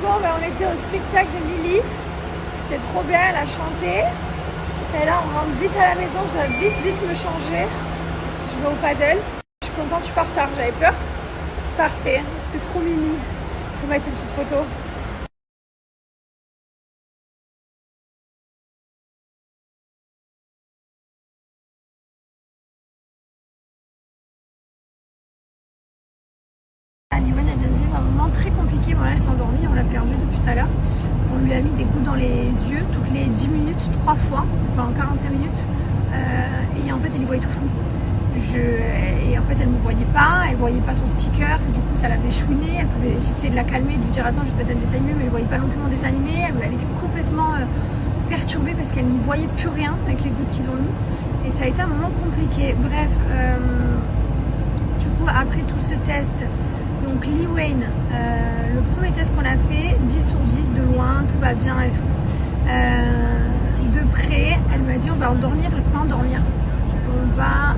Bon, ben, on était au spectacle de Lily. C'est trop bien, elle a chanté. Et là, on rentre vite à la maison. Je dois vite me changer. Je vais au paddle. Je suis contente, je suis pas en retard. J'avais peur. Parfait, c'était trop mimi. Je vais mettre une petite photo. Liwen, elle vient de vivre un moment très compliqué. Bon, elle s'est endormie, on l'a perdue depuis tout à l'heure. On lui a mis des gouttes dans les yeux toutes les 10 minutes, 3 fois, pendant 45 minutes. Et en fait, elle y voyait tout flou. Et en fait, elle ne me voyait pas, elle voyait pas son sticker. Du coup, ça l'avait chouinée. J'essayais de la calmer, de lui dire attends, je vais te mettre un dessin animé, mais elle ne voyait pas non plus mon dessin animé. Elle était complètement perturbée parce qu'elle n'y voyait plus rien avec les gouttes qu'ils ont mis. Et ça a été un moment compliqué. Bref, du coup, après tout ce test, donc Liwen, le premier test qu'on a fait, 10 sur 10, de loin, tout va bien et tout. De près, elle m'a dit on va endormir, pas endormir, on va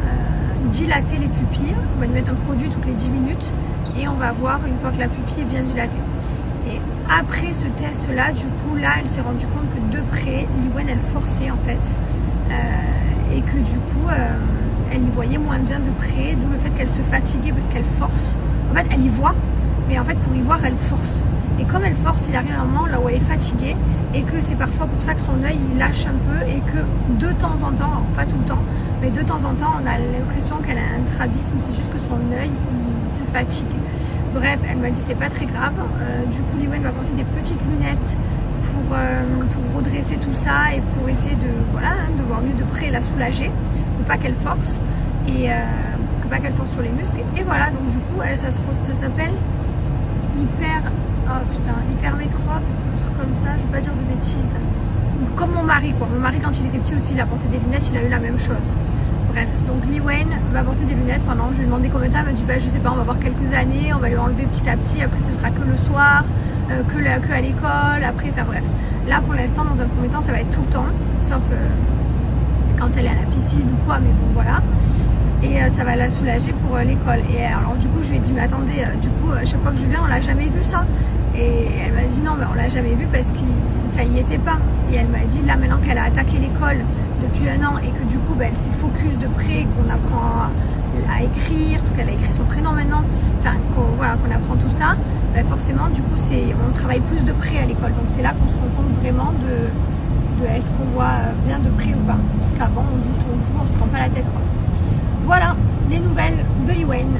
dilater les pupilles, on va lui mettre un produit toutes les 10 minutes et on va voir une fois que la pupille est bien dilatée. Et après ce test là, du coup là elle s'est rendue compte que de près, Liwen elle forçait en fait et que du coup elle y voyait moins bien de près, d'où le fait qu'elle se fatiguait parce qu'elle force. En fait elle y voit, mais en fait pour y voir elle force. Et comme elle force, il arrive un moment là où elle est fatiguée et que c'est parfois pour ça que son œil il lâche un peu et que de temps en temps, alors pas tout le temps, mais de temps en temps on a l'impression qu'elle a un strabisme, c'est juste que son œil il se fatigue. Bref, elle m'a dit c'est pas très grave. Du coup Liwen va porter des petites lunettes pour redresser tout ça et pour essayer de, voilà, de voir mieux de près, la soulager, pour pas qu'elle force et pas qu'elle force sur les muscles. Et voilà, donc du coup elle, ça s'appelle hypermétrope, un truc comme ça, je vais pas dire de bêtises. Comme mon mari quoi, mon mari quand il était petit aussi il a porté des lunettes, il a eu la même chose. Bref, donc Liwen va porter des lunettes pendant, je lui ai demandé combien de temps, elle m'a dit bah je sais pas, on va voir quelques années, on va lui enlever petit à petit, après ce sera que le soir, que à l'école, après, enfin bref. Là pour l'instant dans un premier temps ça va être tout le temps, sauf quand elle est à la piscine ou quoi, mais bon voilà. Et ça va la soulager pour l'école. Et alors du coup je lui ai dit mais attendez, du coup chaque fois que je viens on l'a jamais vu ça. Et elle m'a dit non mais on l'a jamais vu parce que ça y était pas. Et elle m'a dit là maintenant qu'elle a attaqué l'école depuis 1 an et que du coup bah, elle s'est focus de près, qu'on apprend à écrire, parce qu'elle a écrit son prénom maintenant, enfin voilà, qu'on apprend tout ça, bah, forcément du coup on travaille plus de près à l'école. Donc c'est là qu'on se rend compte vraiment de est-ce qu'on voit bien de près ou pas. Parce qu'avant on joue, on se prend pas la tête quoi. Voilà les nouvelles de Liwen.